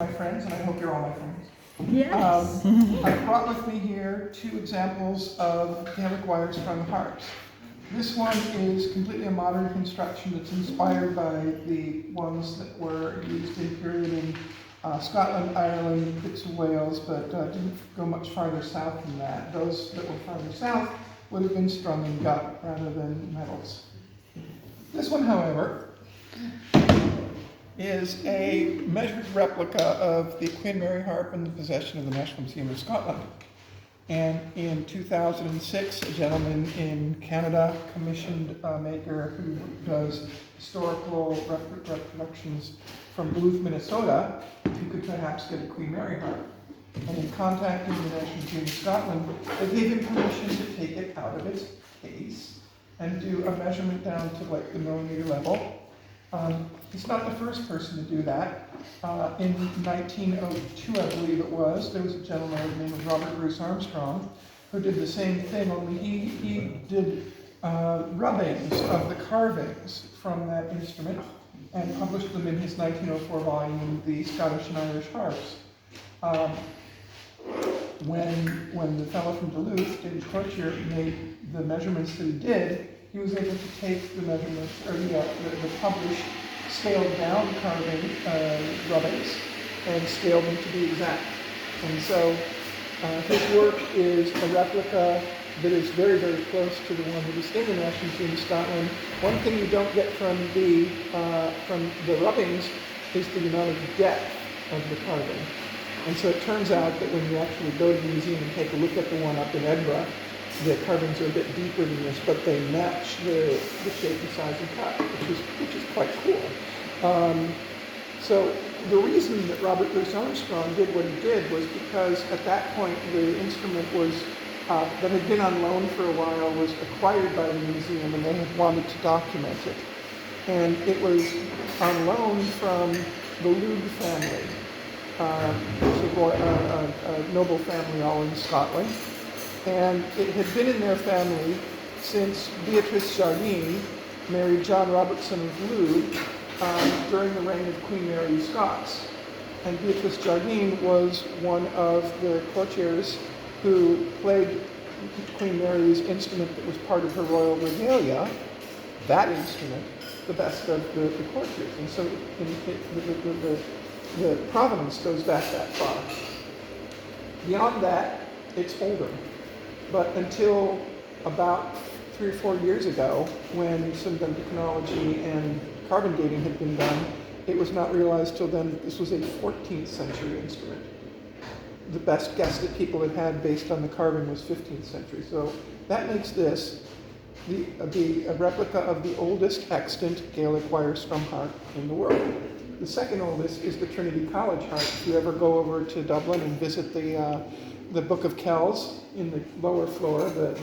My friends, and I hope you're all my friends. Yes. I brought with me here two examples of Gaelic wire strung harps. This one is completely a modern construction that's inspired by the ones that were used in period in Scotland, Ireland, bits of Wales, but didn't go much farther south than that. Those that were farther south would have been strung in gut rather than metals. This one, however, is a measured replica of the Queen Mary harp in the possession of the National Museum of Scotland. And in 2006, a gentleman in Canada commissioned a maker who does historical reproductions from Duluth, Minnesota, who could perhaps get a Queen Mary harp. And in contacting the National Museum of Scotland, they gave him permission to take it out of its case and do a measurement down to like the millimeter level. He's not the first person to do that. In 1902, I believe it was, there was a gentleman by the name of Robert Bruce Armstrong who did the same thing, only he did rubbings of the carvings from that instrument and published them in his 1904 volume, The Scottish and Irish Harps. When the fellow from Duluth, David Courtier, made the measurements that he did, he was able to take the measurements, or the published, scaled down carving rubbings and scale them to be exact. And so his work is a replica that is very, very close to the one that is in the National Museum of Scotland. One thing you don't get from the rubbings is the amount of depth of the carving. And so it turns out that when you actually go to the museum and take a look at the one up in Edinburgh, the carvings are a bit deeper than this, but they match the shape and size and cut, which is quite cool. So the reason that Robert Bruce Armstrong did what he did was because at that point the instrument was that had been on loan for a while was acquired by the museum, and they had wanted to document it. And it was on loan from the Lug family, a noble family all in Scotland. And it had been in their family since Beatrice Jardine married John Robertson of Lug during the reign of Queen Mary of Scots. And Beatrice Jardine was one of the courtiers who played Queen Mary's instrument that was part of her royal regalia, that instrument, the best of the courtiers. And so the provenance goes back that far. Beyond that, it's older. But until about 3 or 4 years ago, when some dendrochrology and carbon dating had been done, it was not realized till then that this was a 14th century instrument. The best guess that people had had based on the carving was 15th century. So that makes this a replica of the oldest extant Gaelic wire strum harp in the world. The second oldest is the Trinity College harp. If you ever go over to Dublin and visit the Book of Kells in the lower floor, the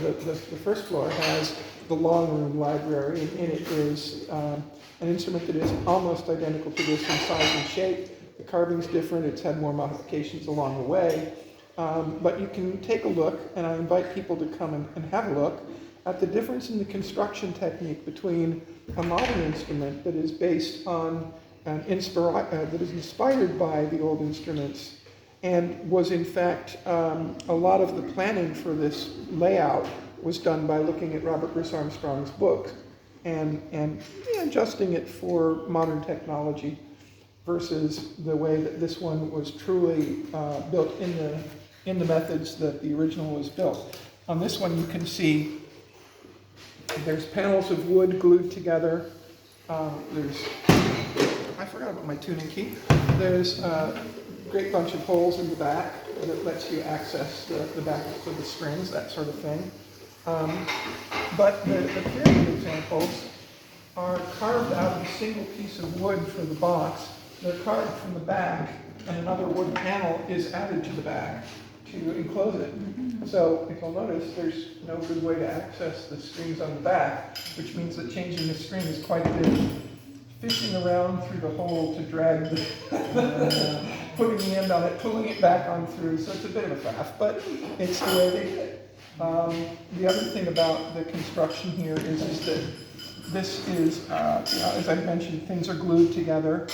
first floor has the long room library, and in it is an instrument that is almost identical to this in size and shape. The carving's different, it's had more modifications along the way, but you can take a look, and I invite people to come and have a look at the difference in the construction technique between a modern instrument that is based on that is inspired by the old instruments, and was in fact, a lot of the planning for this layout was done by looking at Robert Bruce Armstrong's book and adjusting it for modern technology versus the way that this one was truly built in the methods that the original was built. On this one you can see there's panels of wood glued together. I forgot about my tuning key. There's great bunch of holes in the back that lets you access the back of the strings, that sort of thing. But the period examples are carved out of a single piece of wood for the box. They're carved from the back, and another wood panel is added to the back to enclose it. So if you'll notice, there's no good way to access the strings on the back, which means that changing the string is quite a bit fishing around through the hole to drag putting the end on it, pulling it back on through, so it's a bit of a faff, but it's the way they did it. The other thing about the construction here is that This is, as I mentioned, things are glued together,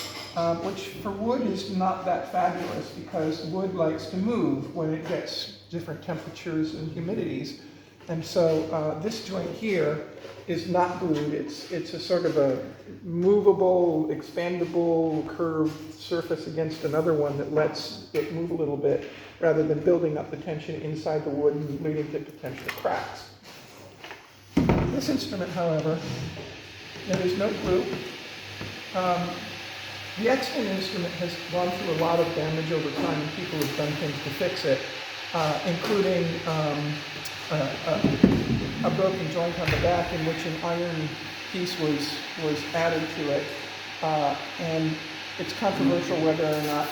which for wood is not that fabulous because wood likes to move when it gets different temperatures and humidities. And so this joint here is not glued. It's a sort of a movable, expandable, curved surface against another one that lets it move a little bit rather than building up the tension inside the wood and leading to potential cracks. This instrument, however, there is no glue. The Exton instrument has gone through a lot of damage over time, and people have done things to fix it, including a broken joint on the back in which an iron piece was added to it. And it's controversial whether or not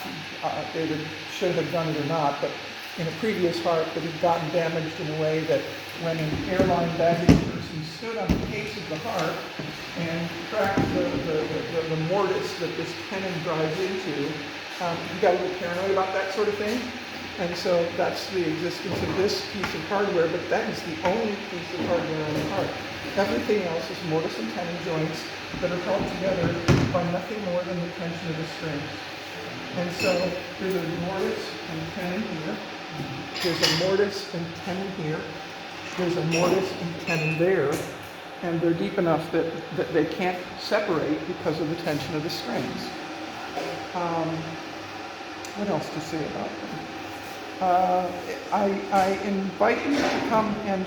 David should have done it or not, but in a previous harp that had gotten damaged in a way that when an airline baggage person stood on the case of the harp and cracked the mortise that this tenon drives into, he got a little paranoid about that sort of thing. And so that's the existence of this piece of hardware, but that is the only piece of hardware on the harp. Everything else is mortise and tenon joints that are held together by nothing more than the tension of the strings. And so there's a mortise and tenon here. There's a mortise and tenon here. There's a mortise and tenon there. And they're deep enough that they can't separate because of the tension of the strings. What else to say about them? I invite you to come and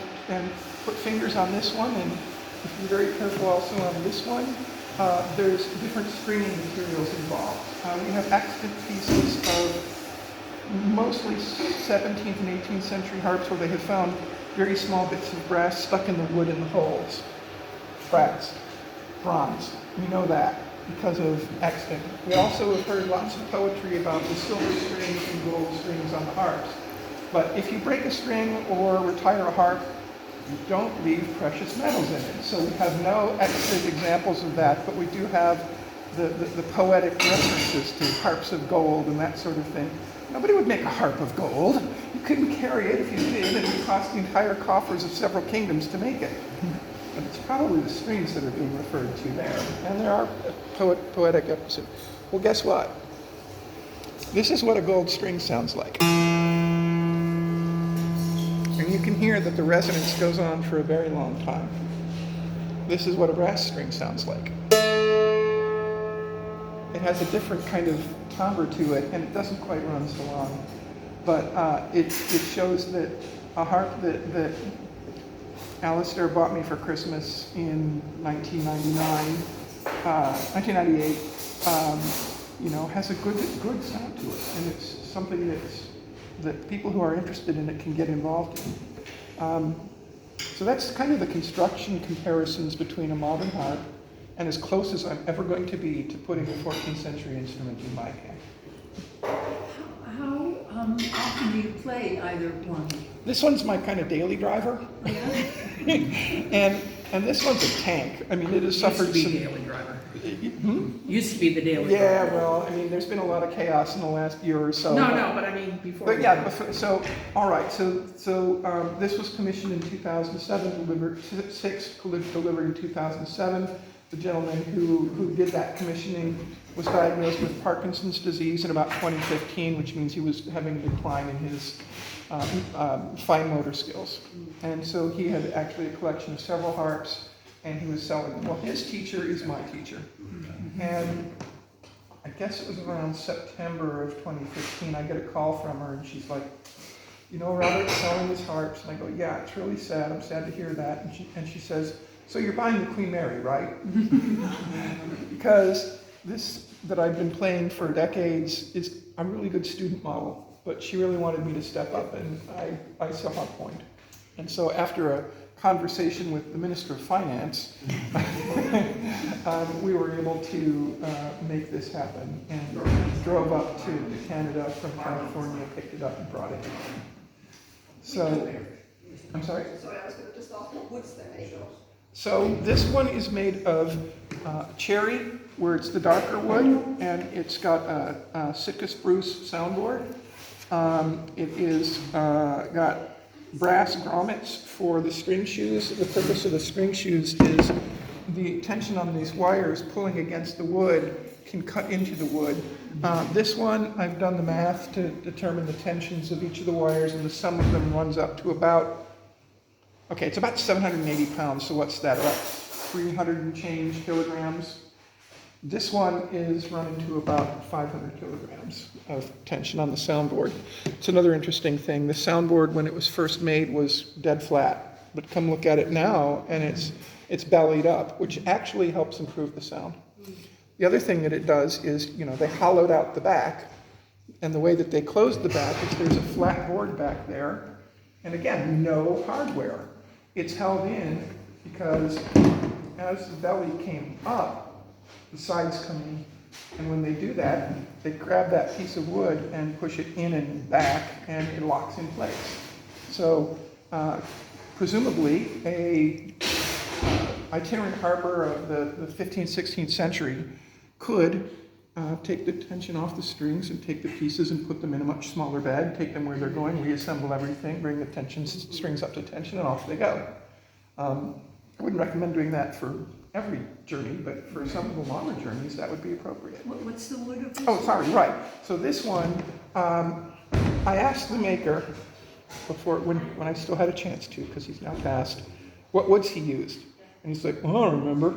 put fingers on this one, and if you're very careful also on this one, there's different stringing materials involved. We have extant pieces of mostly 17th and 18th century harps where they have found very small bits of brass stuck in the wood in the holes. Brass, bronze, we know that because of extant. We also have heard lots of poetry about the silver strings and gold strings on the harps. But if you break a string or retire a harp, you don't leave precious metals in it. So we have no extant examples of that, but we do have the poetic references to harps of gold and that sort of thing. Nobody would make a harp of gold. You couldn't carry it if you did, and it would cost the entire coffers of several kingdoms to make it. But it's probably the strings that are being referred to there. And there are poetic episodes. Well, guess what? This is what a gold string sounds like. And you can hear that the resonance goes on for a very long time. This is what a brass string sounds like. It has a different kind of timbre to it, and it doesn't quite run so long. But it shows that a harp that Alistair bought me for Christmas in 1998, has a good sound to it, and it's something that people who are interested in it can get involved in. So that's kind of the construction comparisons between a modern harp and as close as I'm ever going to be to putting a 14th century instrument in my hand. How often do you play either one? This one's my kind of daily driver. Yeah. and this one's a tank. I mean, it has suffered some... daily driver. Used to be the daily Yeah, driver. well, I mean, there's been a lot of chaos in the last year or so. No, but I mean before. But yeah, so all right. So this was commissioned in 2007, delivered in 2007. The gentleman who did that commissioning was diagnosed with Parkinson's disease in about 2015, which means he was having a decline in his fine motor skills. And so he had actually a collection of several harps, and he was selling them. Well, his teacher is my teacher. And I guess it was around September of 2015, I get a call from her, and she's like, Robert's selling his harps. And I go, yeah, it's really sad. I'm sad to hear that. And she says, so you're buying the Queen Mary, right? Because this that I've been playing for decades is a really good student model, but she really wanted me to step up, and I saw her point. And so after a conversation with the Minister of Finance, we were able to make this happen, and drove up to Canada from California, picked it up, and brought it. So, I'm sorry? Sorry, I was going to just ask, what wood's they made of? So this one is made of cherry, where it's the darker wood, and it's got a Sitka spruce soundboard. It is got brass grommets for the string shoes. The purpose of the string shoes is the tension on these wires pulling against the wood can cut into the wood. This one, I've done the math to determine the tensions of each of the wires, and the sum of them runs up to about, okay, it's about 780 pounds, so what's that, about 300 and change kilograms? This one is running to about 500 kilograms of tension on the soundboard. It's another interesting thing. The soundboard, when it was first made, was dead flat, but come look at it now, and it's bellied up, which actually helps improve the sound. The other thing that it does is, they hollowed out the back, and the way that they closed the back is there's a flat board back there, and again, no hardware. It's held in because as the belly came up, the sides come in, and when they do that, they grab that piece of wood and push it in and back, and it locks in place. So, presumably, a itinerant harper of the 15th, 16th century could take the tension off the strings and take the pieces and put them in a much smaller bag, take them where they're going, reassemble everything, bring the tension strings up to tension, and off they go. I wouldn't recommend doing that for every journey, but for some of the longer journeys, that would be appropriate. What's the wood of this? Oh, sorry, right. So this one, I asked the maker before, when I still had a chance to, because he's now passed, what woods he used. And he's like, well, I don't remember.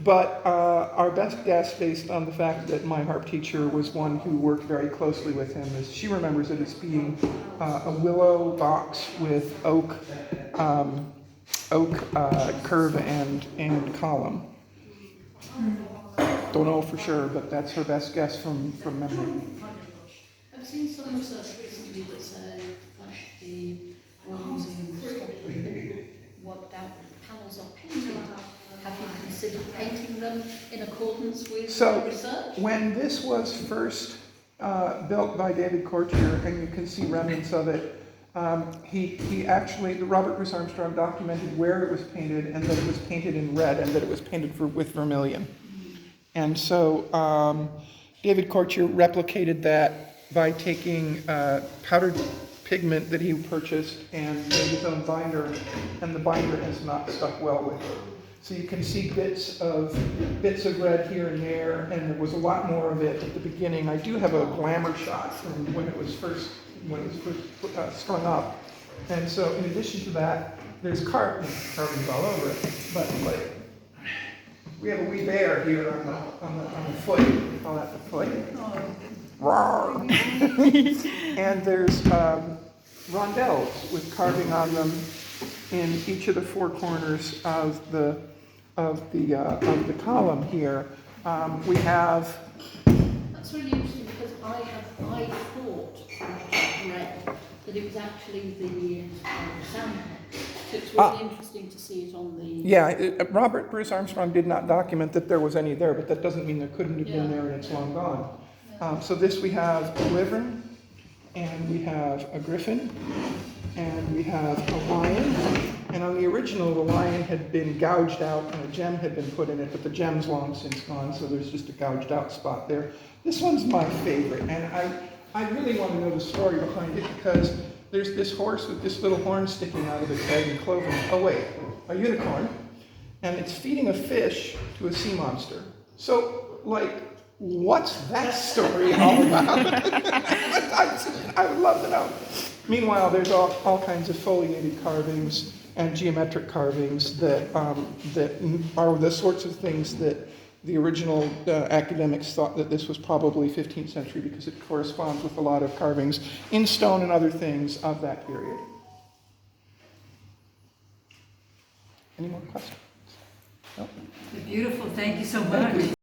But our best guess, based on the fact that my harp teacher was one who worked very closely with him, is she remembers it as being a willow box with oak curve and column. Don't know for sure, but that's her best guess from memory. I've seen some research recently that say that the Royal Museum worked out panels are painted. Have you considered painting them in accordance with research? When this was first built by David Courtier, and you can see remnants of it, he actually, Robert Bruce Armstrong documented where it was painted, and that it was painted in red, and that it was painted with vermilion. And so David Courtier replicated that by taking powdered pigment that he purchased and made his own binder, and the binder has not stuck well with it. So you can see bits of red here and there, and there was a lot more of it at the beginning. I do have a glamour shot from when it was first strung up, and so in addition to that, there's carvings all over it. But like, we have a wee bear here on the foot. We call that the foot. Roar. And there's rondelles with carving on them in each of the four corners of the column here. We have. That's really interesting because I thought I read that it was actually the sound. So it's really interesting to see it on the. Yeah, Robert Bruce Armstrong did not document that there was any there, but that doesn't mean there couldn't have been there, and it's long gone. So this we have a wyvern, and we have a griffin, and we have a lion. And on the original, the lion had been gouged out and a gem had been put in it, but the gem's long since gone, so there's just a gouged out spot there. This one's my favorite, and I really want to know the story behind it, because there's this horse with this little horn sticking out of its head and cloven. Oh wait, a unicorn. And it's feeding a fish to a sea monster. So, like, what's that story all about? I would love to know. Meanwhile, there's all kinds of foliated carvings and geometric carvings that are the sorts of things that the original academics thought that this was probably 15th century, because it corresponds with a lot of carvings in stone and other things of that period. Any more questions? No? Beautiful, thank you so much.